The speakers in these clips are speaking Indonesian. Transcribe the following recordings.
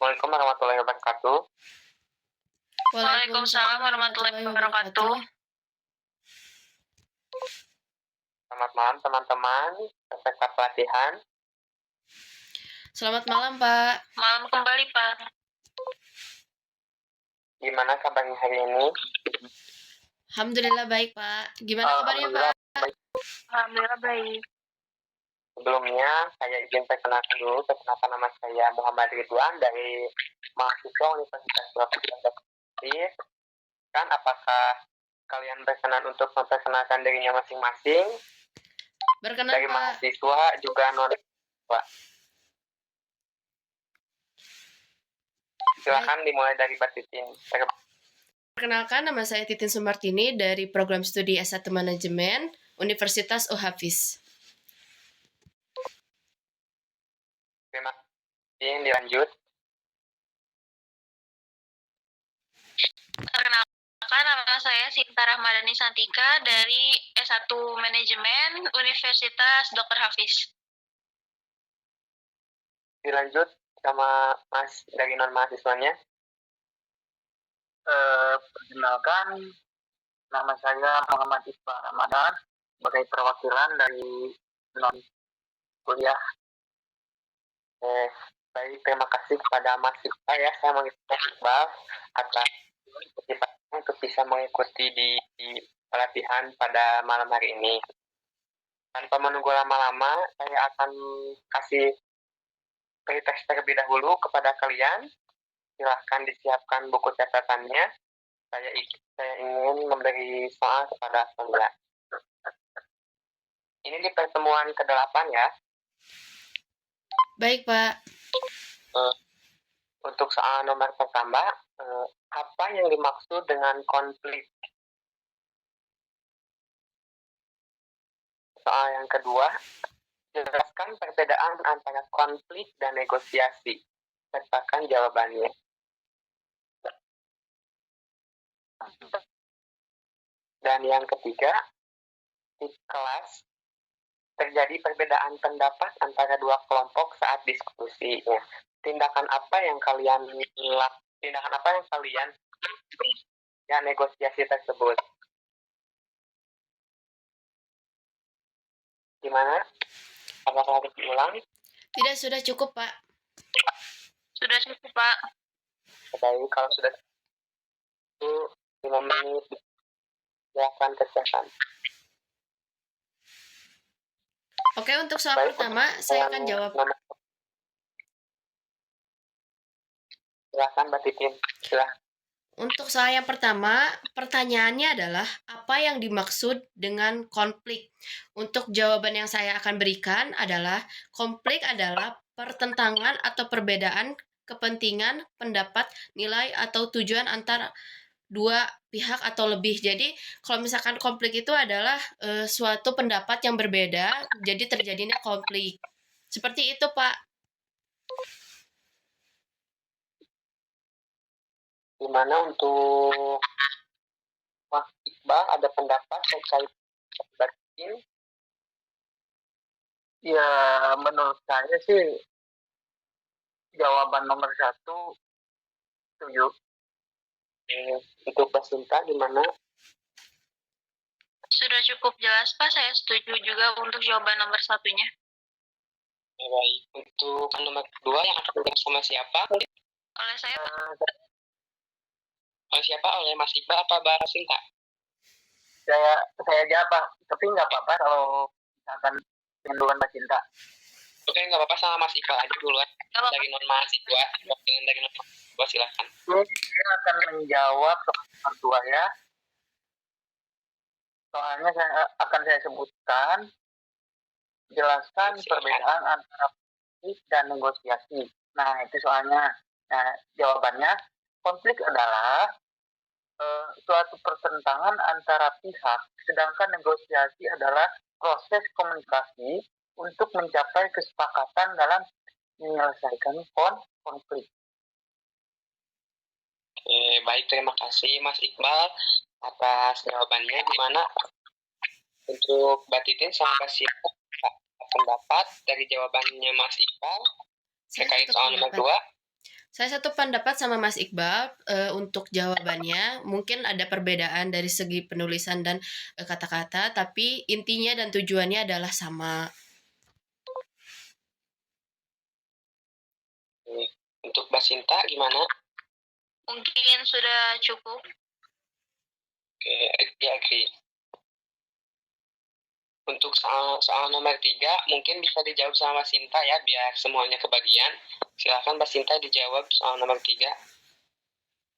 Assalamualaikum warahmatullahi wabarakatuh. Waalaikumsalam warahmatullahi wabarakatuh. Selamat malam teman-teman, peserta pelatihan. Selamat malam, Pak. Malam kembali, Pak. Gimana kabarnya hari ini? Alhamdulillah baik, Pak. Gimana kabarnya, Pak? Alhamdulillah baik. Sebelumnya, saya izin perkenalkan dulu. Perkenalkan nama saya Muhammad Ridwan dari mahasiswa Universitas Surabaya. Kan apakah kalian berkenan untuk memperkenalkan dirinya masing-masing? Berkenan, Dari Pak. mahasiswa juga non-mahasiswa. Silakan dimulai dari Mbak Titin. Perkenalkan, nama saya Titin Sumartini dari Program Studi S1 Manajemen Universitas Hafiz. Terima kasih, dilanjut. Perkenalkan, nama saya Sinta Rahmadani Santika dari S1 Manajemen Universitas Dr. Hafiz. Dilanjut sama Mas dari non-mahasiswanya. Perkenalkan, nama saya Muhammad Iqbal Ramadan sebagai perwakilan dari non kuliah. Baik, terima kasih kepada Mas Iqbal ya. Saya mengucapkan Iqbal atas kecepatan untuk bisa mengikuti di pelatihan pada malam hari ini. Tanpa menunggu lama-lama, saya akan kasih preteks terlebih dahulu kepada kalian. Silahkan disiapkan buku catatannya. Saya ingin memberi soal kepada kalian. Ini di pertemuan ke-8 ya. Baik, Pak. Untuk soal nomor pertama, apa yang dimaksud dengan konflik? Soal yang kedua, jelaskan perbedaan antara konflik dan negosiasi. Sertakan jawabannya. Dan yang ketiga, di kelas terjadi perbedaan pendapat antara dua kelompok saat diskusi. Ya. Tindakan apa yang kalian ya negosiasi tersebut? Gimana? Apakah harus diulang? Tidak, sudah cukup, Pak. Sudah cukup, Pak. Baik, kalau sudah itu 5 menit silakan kerjakan. Oke, untuk soal pertama, saya akan jawab. Silakan Mbak Titin. Silakan. Untuk soal yang pertama, pertanyaannya adalah apa yang dimaksud dengan konflik? Untuk jawaban yang saya akan berikan adalah konflik adalah pertentangan atau perbedaan kepentingan, pendapat, nilai, atau tujuan antara dua pihak atau lebih. Jadi, kalau misalkan konflik itu adalah suatu pendapat yang berbeda, jadi terjadinya konflik. Seperti itu, Pak. Gimana untuk Mas Iqbal, ada pendapat terkait ini? Ya, menurut saya sih jawaban nomor 1 setuju. Untuk Mbak Sinta gimana? Sudah cukup jelas, Pak. Saya setuju juga untuk jawaban nomor 1-nya. Baik, untuk nomor 2 yang akan dibahas sama siapa? Oleh saya, Pak. Oleh siapa? Oleh Mas Iqbal apa Mbak Sinta? Saya jawab, Pak. Tapi nggak apa-apa kalau misalkan duluan Mbak Cinta. Oke, nggak apa-apa, sama Mas Iqbal aja duluan. Dari non-mahasiswa. Dari non-mahasiswa, silahkan. Saya akan menjawab soal nomor 2 ya. Soalnya akan saya sebutkan, jelaskan perbedaan antara konflik dan negosiasi. Nah, itu soalnya. Nah, jawabannya, konflik adalah suatu pertentangan antara pihak, sedangkan negosiasi adalah proses komunikasi untuk mencapai kesepakatan dalam menyelesaikan konflik. Oke, baik, terima kasih Mas Iqbal atas jawabannya. Gimana untuk Mbak Titin sama Mbak Sinta pendapat dari jawabannya Mas Iqbal terkait soal nomor 2? Saya satu pendapat sama Mas Iqbal untuk jawabannya. Mungkin ada perbedaan dari segi penulisan dan kata-kata, tapi intinya dan tujuannya adalah sama. Untuk Mbak Sinta gimana? Mungkin sudah cukup. Oke, agree. Untuk soal nomor 3, mungkin bisa dijawab sama Mbak Sinta ya, biar semuanya kebagian. Silakan Mbak Sinta dijawab soal nomor 3.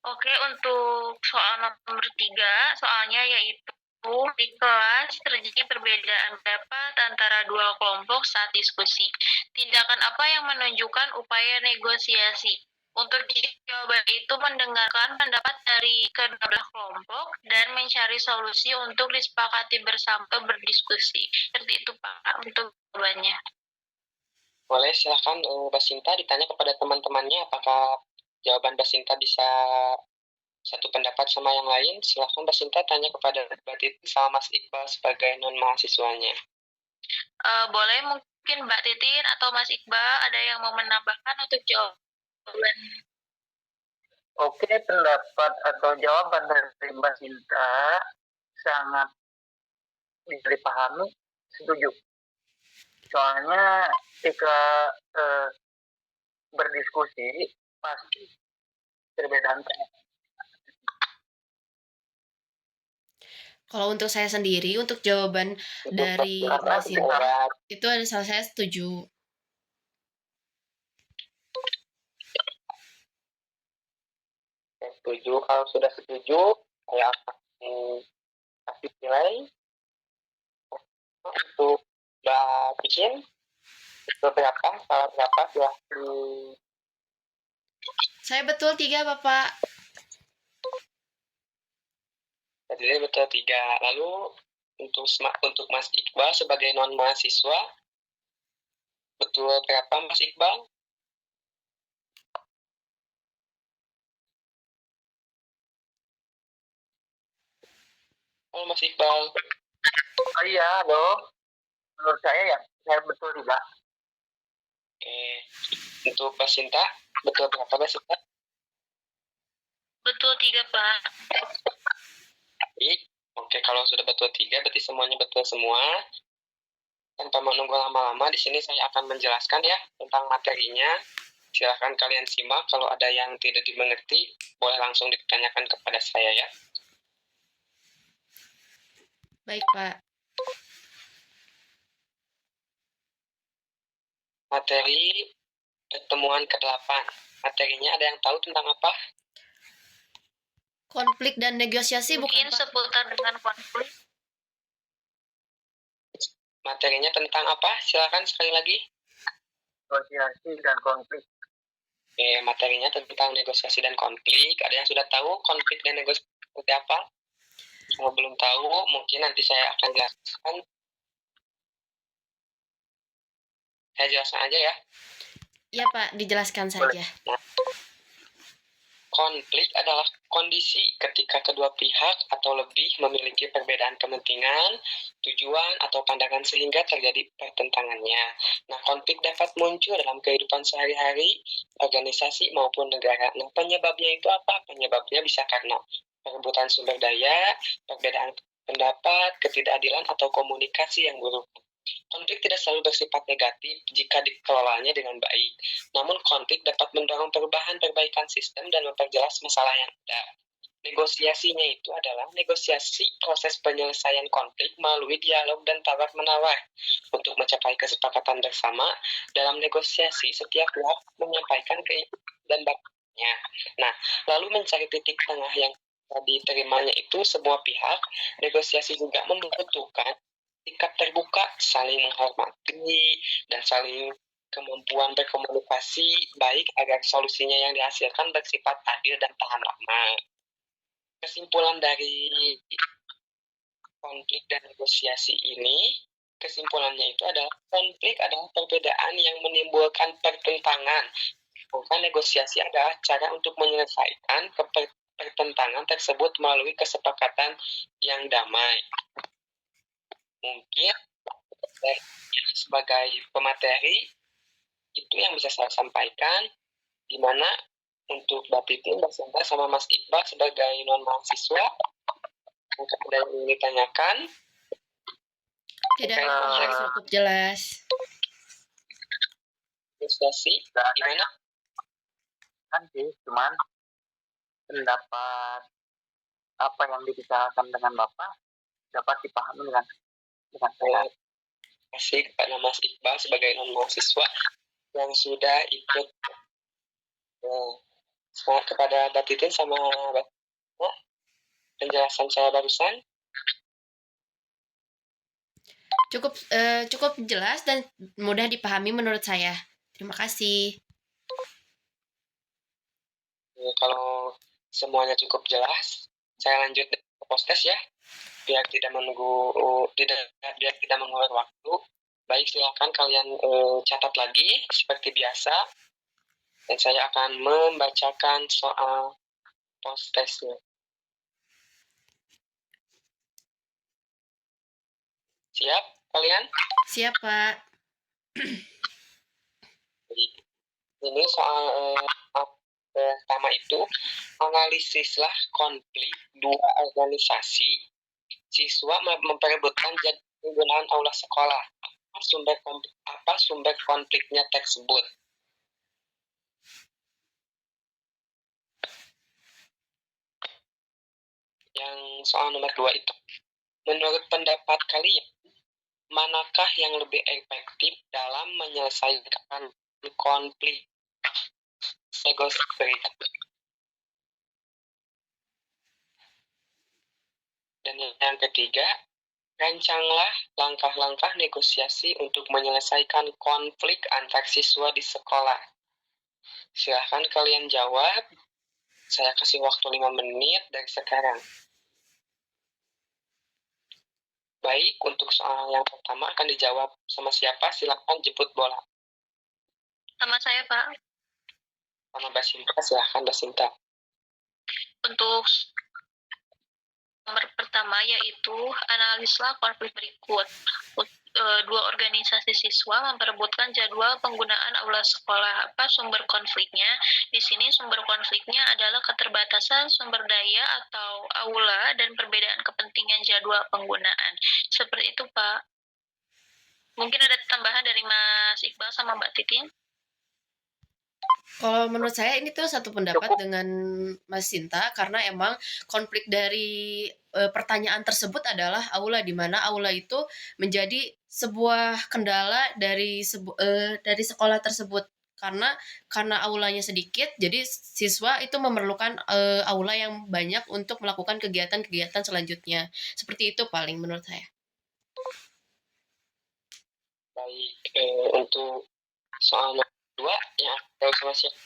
Oke, untuk soal nomor 3, soalnya yaitu di kelas terjadi perbedaan pendapat antara dua kelompok saat diskusi. Tindakan apa yang menunjukkan upaya negosiasi? Untuk jawaban itu mendengarkan pendapat dari kedua belah kelompok dan mencari solusi untuk disepakati bersama atau berdiskusi. Seperti itu Pak untuk jawabannya. Boleh, silakan Mbak Sinta ditanya kepada teman-temannya apakah jawaban Mbak Sinta bisa satu pendapat sama yang lain. Silakan Mbak Sinta tanya kepada Mbak Titi sama Mas Iqbal sebagai non-mahasiswanya. Boleh mungkin Mbak Titin atau Mas Iqbal ada yang mau menambahkan untuk jawaban? Oke, pendapat atau jawaban dari Mbak Sinta sangat bisa dipahami, setuju. Soalnya ketika berdiskusi pasti perbedaan. Kalau untuk saya sendiri, untuk jawaban dari Mas Sinta, itu ada salah saya setuju. Setuju. Kalau sudah setuju, saya akan kasih nilai untuk Mbak Titin. Berapa? Salah berapa? Silahkan. Saya betul 3, Bapak. Jadi betul 3. Lalu untuk Mas Iqbal sebagai non-mahasiswa, betul berapa Mas Iqbal? Halo Mas Iqbal. Oh iya, loh. Menurut saya betul juga. Oke. Untuk Mbak Sinta, betul berapa Mbak Sinta? Betul 3 Pak. Baik. Oke, kalau sudah betul 3, berarti semuanya betul semua. Tanpa menunggu lama-lama, di sini saya akan menjelaskan ya tentang materinya. Silahkan kalian simak. Kalau ada yang tidak dimengerti, boleh langsung ditanyakan kepada saya ya. Baik, Pak. Materi pertemuan ke-8. Materinya ada yang tahu tentang apa? Konflik dan negosiasi Mungkin bukan, Pak? seputar dengan konflik. Materinya tentang apa? Silakan sekali lagi. Negosiasi dan konflik. Oke, materinya tentang negosiasi dan konflik. Ada yang sudah tahu konflik dan negosiasi seperti apa? Kalau belum tahu, mungkin nanti saya akan jelaskan. Saya jelaskan aja ya. Ya, Pak, dijelaskan saja. Nah, konflik adalah kondisi ketika kedua pihak atau lebih memiliki perbedaan kepentingan, tujuan, atau pandangan sehingga terjadi pertentangannya. Nah, konflik dapat muncul dalam kehidupan sehari-hari, organisasi maupun negara. Nah, penyebabnya itu apa? Penyebabnya bisa karena perebutan sumber daya, perbedaan pendapat, ketidakadilan, atau komunikasi yang buruk. Konflik tidak selalu bersifat negatif jika dikelolanya dengan baik. Namun konflik dapat mendorong perbaikan sistem dan memperjelas masalah yang ada. Negosiasinya itu adalah negosiasi proses penyelesaian konflik melalui dialog dan tawar-menawar. Untuk mencapai kesepakatan bersama, dalam negosiasi setiap pihak menyampaikan keinginan dan bakatnya. Nah, lalu mencari titik tengah yang diterimanya itu semua pihak. Negosiasi juga membutuhkan sikap terbuka, saling menghormati, dan saling kemampuan berkomunikasi baik agar solusinya yang dihasilkan bersifat adil dan tahan lama. Kesimpulan dari konflik dan negosiasi ini, kesimpulannya itu adalah konflik adalah perbedaan yang menimbulkan pertentangan. Bukan negosiasi adalah cara untuk menyelesaikan pertentangan tersebut melalui kesepakatan yang damai. Mungkin sebagai pemateri itu yang bisa saya sampaikan, di mana untuk Mbak Titin, Mbak Sinta, sama Mas Iqbal sebagai non-mahasiswa, mungkin ada yang ingin ditanyakan? Tidak, cukup jelas. Diskusi, gimana? Kan sih, cuman pendapat apa yang dibicarakan dengan Bapak dapat dipahami dengan saya. Terima kasih kepada Mas Iqbal sebagai non-mahasiswa yang sudah ikut semangat kepada Mbak Titin sama Mbak Tina, penjelasan saya barusan. Cukup jelas dan mudah dipahami menurut saya. Terima kasih. Kalau semuanya cukup jelas, saya lanjut ke post-test ya, biar tidak menunggu waktu. Baik, silakan kalian catat lagi seperti biasa, dan saya akan membacakan soal post-testnya. Siap kalian? Siap, Pak. Ini soal pertama itu, analisislah konflik dua organisasi siswa memperebutkan jadwal penggunaan aula sekolah. Apa sumber konfliknya tersebut? Yang soal nomor 2 itu, menurut pendapat kalian, manakah yang lebih efektif dalam menyelesaikan konflik negosiasi? Dan yang ketiga, rancanglah langkah-langkah negosiasi untuk menyelesaikan konflik antar siswa di sekolah. Silahkan kalian jawab. Saya kasih waktu 5 menit dari sekarang. Baik, untuk soal yang pertama akan dijawab sama siapa? Silahkan jemput bola. Sama saya, Pak. Sama Mbak Sinta, silahkan Mbak Sinta. Untuk nomor pertama yaitu analislah konflik berikut. Dua organisasi siswa memperebutkan jadwal penggunaan aula sekolah. Apa sumber konfliknya? Di sini sumber konfliknya adalah keterbatasan sumber daya atau aula dan perbedaan kepentingan jadwal penggunaan. Seperti itu, Pak. Mungkin ada tambahan dari Mas Iqbal sama Mbak Titin? Kalau menurut saya ini tuh satu pendapat dengan Mas Sinta, karena emang konflik dari pertanyaan tersebut adalah aula, di mana aula itu menjadi sebuah kendala dari sekolah tersebut, karena aulanya sedikit, jadi siswa itu memerlukan aula yang banyak untuk melakukan kegiatan-kegiatan selanjutnya. Seperti itu paling menurut saya. Baik, untuk soal nomor 2 yang tahu sama siapa?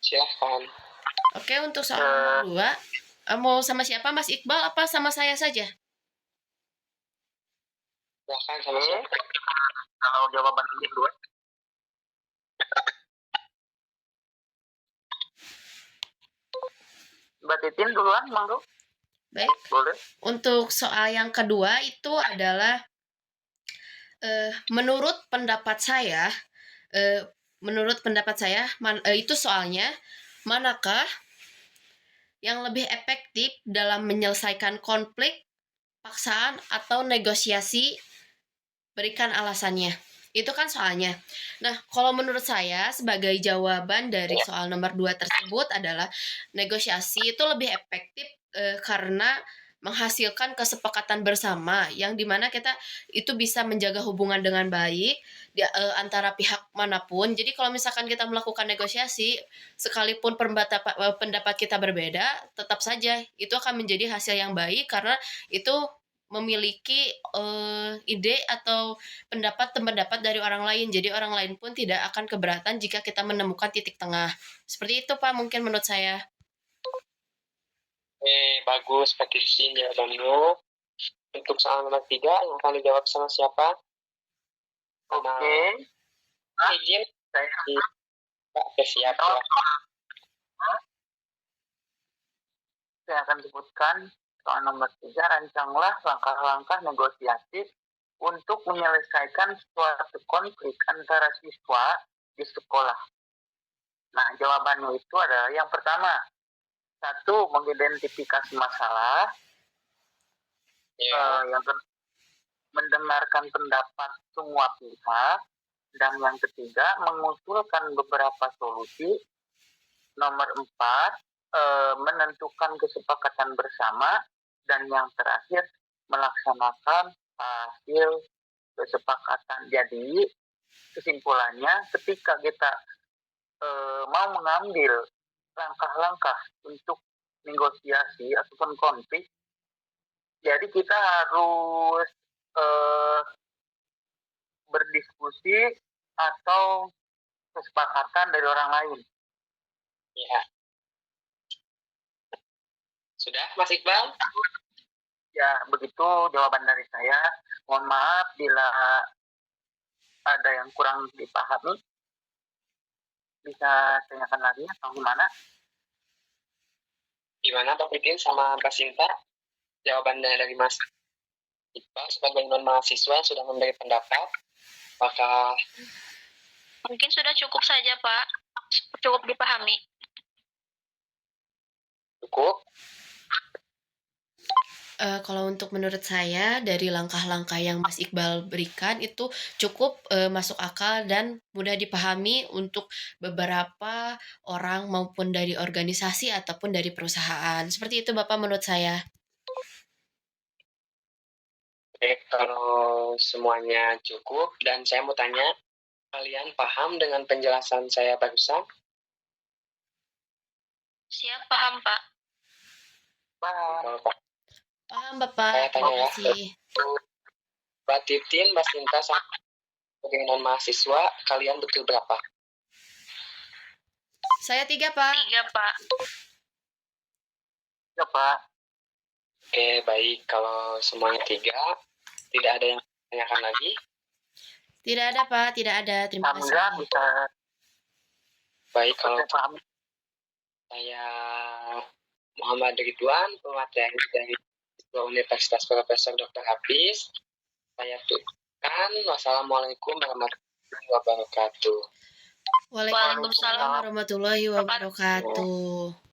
Silahkan. Oke, untuk soal nomor 2, mau sama siapa, Mas Iqbal apa sama saya saja? Silahkan sama siapa? Kalau jawaban ini dua. Mbak Titin duluan, monggo. Baik. Boleh. Untuk soal yang kedua itu adalah menurut pendapat saya, itu soalnya, manakah yang lebih efektif dalam menyelesaikan konflik, paksaan, atau negosiasi? Berikan alasannya. Itu kan soalnya. Nah, kalau menurut saya sebagai jawaban dari soal nomor 2 tersebut adalah negosiasi itu lebih efektif karena menghasilkan kesepakatan bersama yang dimana kita itu bisa menjaga hubungan dengan baik antara pihak manapun. Jadi kalau misalkan kita melakukan negosiasi, sekalipun pendapat kita berbeda, tetap saja itu akan menjadi hasil yang baik karena itu memiliki ide atau pendapat dari orang lain. Jadi orang lain pun tidak akan keberatan jika kita menemukan titik tengah. Seperti itu, Pak, mungkin menurut saya. Bagus, Pak Titin jawabannya. Untuk soal nomor 3 yang akan dijawab sama siapa? Oke. Izin Saya siap. Saya akan sebutkan soal nomor 3, rancanglah langkah-langkah negosiasi untuk menyelesaikan suatu konflik antara siswa di sekolah. Nah, jawabannya itu adalah yang pertama, satu, mengidentifikasi masalah. Ya. Yang kedua, mendengarkan pendapat semua pihak. Dan yang ketiga, mengusulkan beberapa solusi. Nomor 4, menentukan kesepakatan bersama. Dan yang terakhir, melaksanakan hasil kesepakatan. Jadi, kesimpulannya, ketika kita mau mengambil langkah-langkah untuk negosiasi ataupun konflik, jadi kita harus berdiskusi atau kesepakatan dari orang lain. Ya. Sudah, Mas Iqbal? Ya, begitu jawaban dari saya. Mohon maaf bila ada yang kurang dipahami. Bisa tanyakan lagi atau gimana? Gimana Pak Pipin sama Mbak Sinta? Jawabannya dari Mas Iqbal sebagai non-mahasiswa sudah memberi pendapat. Apakah Mungkin sudah cukup saja, Pak. Cukup dipahami. cukup? Kalau untuk menurut saya dari langkah-langkah yang Mas Iqbal berikan itu cukup masuk akal dan mudah dipahami untuk beberapa orang maupun dari organisasi ataupun dari perusahaan. Seperti itu Bapak menurut saya. Oke, kalau semuanya cukup dan saya mau tanya, kalian paham dengan penjelasan saya barusan? Siap, paham, Pak. Paham. Kalau Pak Paham Bapak, Saya terima tanya ya. kasih. Mbak Titin, Mbak Sinta, sebagai non-mahasiswa, kalian betul berapa? Saya 3 Pak. 3, Pak. Ya, Pak. Oke, baik. Kalau semuanya 3, tidak ada yang tanyakan lagi. Tidak ada Pak, tidak ada. Terima kasih. Alhamdulillah bisa Baik, kalau paham. saya Muhammad Ridwan, pemateri dari Universitas Profesor Dr. Hafiz. Saya tutupan. Wassalamualaikum warahmatullahi wabarakatuh. Waalaikumsalam warahmatullahi wabarakatuh.